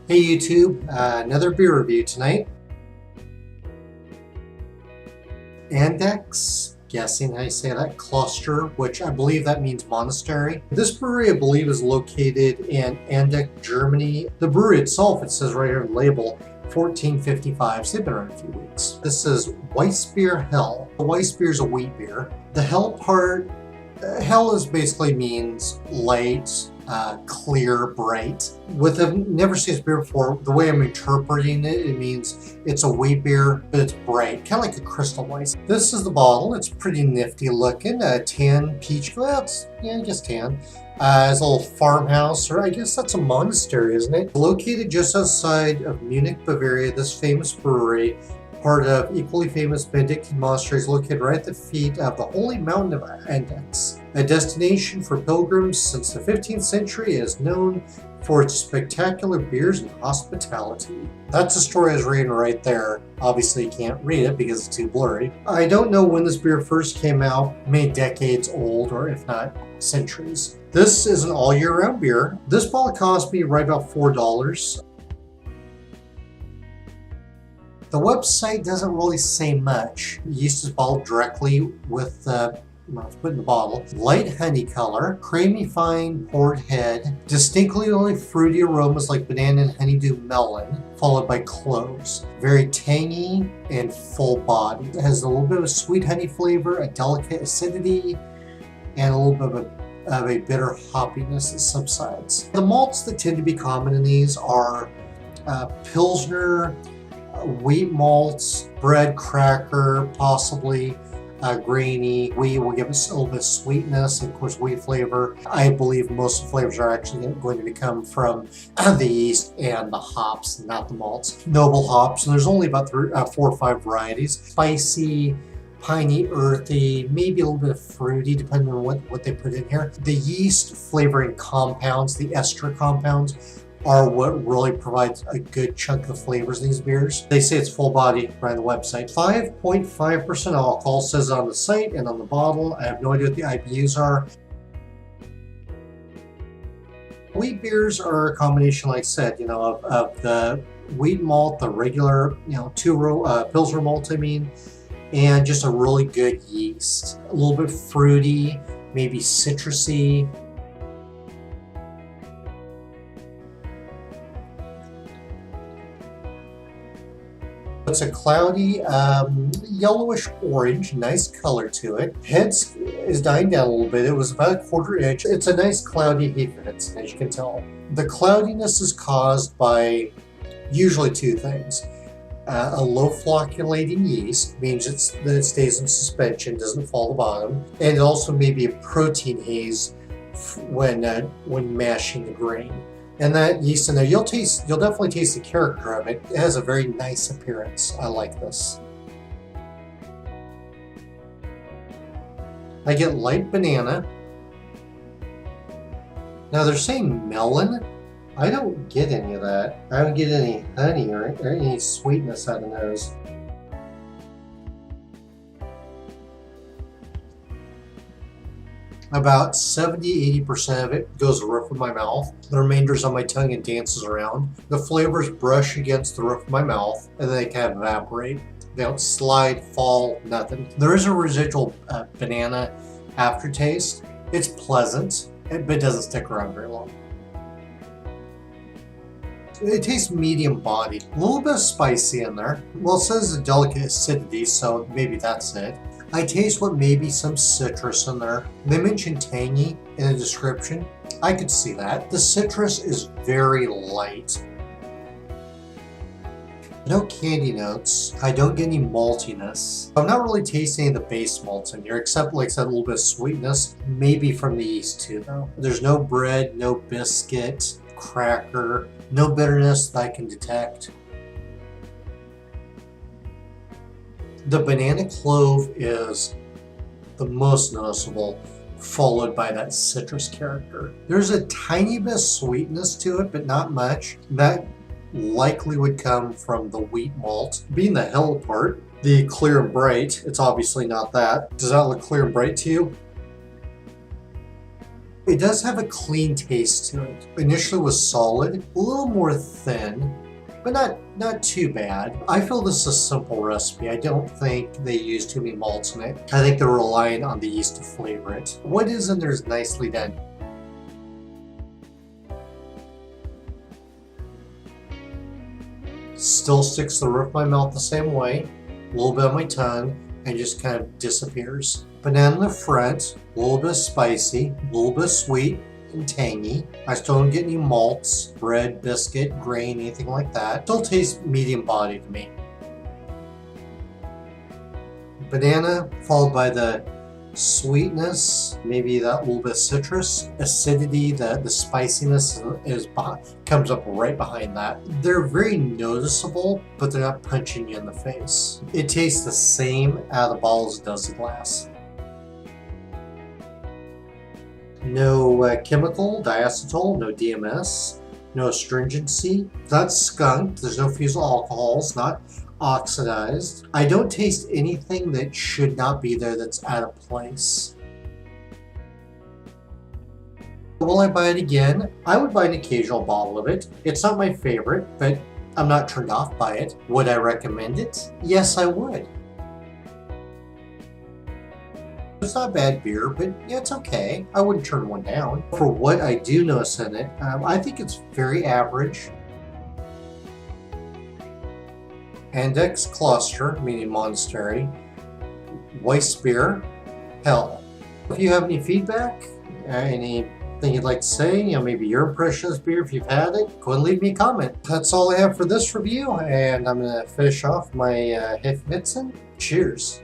Hey YouTube, another beer review tonight. Andechs, guessing how you say that, Kloster, which I believe that means monastery. This brewery, I believe, is located in Andechs, Germany. The brewery itself, it says right here on the label, 1455, so they've been around a few weeks. This is Weissbier Hell. The Weissbier is a wheat beer. The Hell part, Hell is basically means light, clear, bright. With I've never seen this beer before, the way I'm interpreting it, it means it's a wheat beer, but it's bright, kind of like a Crystal Weiss. This is the bottle. It's pretty nifty looking. Tan peach, well, I guess tan. It's a little farmhouse, or I guess that's a monastery, isn't it? Located just outside of Munich, Bavaria, this famous brewery, part of equally famous Benedictine monasteries, located right at the feet of the holy mountain of Andechs. A destination for pilgrims since the 15th century, is known for its spectacular beers and hospitality. That's the story I was reading right there. Obviously you can't read it because it's too blurry. I don't know when this beer first came out, many decades old, or if not centuries. This is an all year round beer. This bottle cost me right about $4. The website doesn't really say much. Yeast is bottled directly with it's put in the bottle. Light honey color, creamy fine poured head, distinctly fruity aromas like banana and honeydew melon, followed by cloves. Very tangy and full body. It has a little bit of a sweet honey flavor, a delicate acidity, and a little bit of a bitter hoppiness that subsides. The malts that tend to be common in these are Pilsner, wheat malts, bread cracker, possibly grainy. Wheat will give us a little bit of sweetness, and of course wheat flavor. I believe most of the flavors are actually going to come from the yeast and the hops, not the malts. Noble hops, and there's only about 4 or 5 varieties. Spicy, piney, earthy, maybe a little bit of fruity depending on what they put in here. The yeast flavoring compounds, the ester compounds, are what really provides a good chunk of flavors in these beers. They say it's full body right on the website. 5.5% alcohol says it on the site and on the bottle. I have no idea what the IBUs are. Wheat beers are a combination, like I said, of the wheat malt, the regular, Pilsner malt, and just a really good yeast. A little bit fruity, maybe citrusy. It's a cloudy, yellowish orange, nice color to it. Head is dying down a little bit. It was about a 1/4 inch. It's a nice cloudy Hefeweizen, as you can tell. The cloudiness is caused by usually 2 things. A low flocculating yeast means that it stays in suspension, doesn't fall to the bottom, and it also may be a protein haze when mashing the grain. And that yeast in there, you'll definitely taste the character of it. It has a very nice appearance. I like this. I get light banana. Now they're saying melon. I don't get any of that. I don't get any honey or any sweetness out of those. About 70–80% of it goes to the roof of my mouth. The remainder's on my tongue and dances around. The flavors brush against the roof of my mouth and then they kind of evaporate. They don't slide, fall, nothing. There is a residual banana aftertaste. It's pleasant, but it doesn't stick around very long. It tastes medium bodied. A little bit of spicy in there. Well, it says a delicate acidity, so maybe that's it. I taste what may be some citrus in there. They mentioned tangy in the description. I could see that. The citrus is very light. No candy notes. I don't get any maltiness. I'm not really tasting any of the base malts in here, except, like I said, a little bit of sweetness, maybe from the yeast too, though. There's no bread, no biscuit, cracker, no bitterness that I can detect. The banana clove is the most noticeable, followed by that citrus character. There's a tiny bit of sweetness to it, but not much. That likely would come from the wheat malt. Being the hell part, the clear and bright, it's obviously not that. Does that look clear and bright to you? It does have a clean taste to it. Initially it was solid, a little more thin, but not too bad. I feel this is a simple recipe. I don't think they use too many malts in it. I think they're relying on the yeast to flavor it. What is in there is nicely done. Still sticks to the roof of my mouth the same way, a little bit on my tongue, and just kind of disappears. Banana in the front, a little bit spicy, a little bit sweet and tangy. I still don't get any malts, bread, biscuit, grain, anything like that. Still tastes medium body to me. Banana followed by the sweetness, maybe that little bit of citrus, acidity, the spiciness comes up right behind that. They're very noticeable, but they're not punching you in the face. It tastes the same out of the bottle as it does the glass. No chemical, diacetyl, no DMS, no astringency, not skunked, there's no fusel alcohols, not oxidized. I don't taste anything that should not be there that's out of place. Will I buy it again? I would buy an occasional bottle of it. It's not my favorite, but I'm not turned off by it. Would I recommend it? Yes, I would. It's not bad beer, but yeah, it's okay. I wouldn't turn one down. For what I do notice in it, I think it's very average. Andechs Kloster, meaning monastery. Weissbier, hell. If you have any feedback, anything you'd like to say, maybe your impression of this beer, if you've had it, go and leave me a comment. That's all I have for this review, and I'm going to finish off my Hefeweizen. Cheers.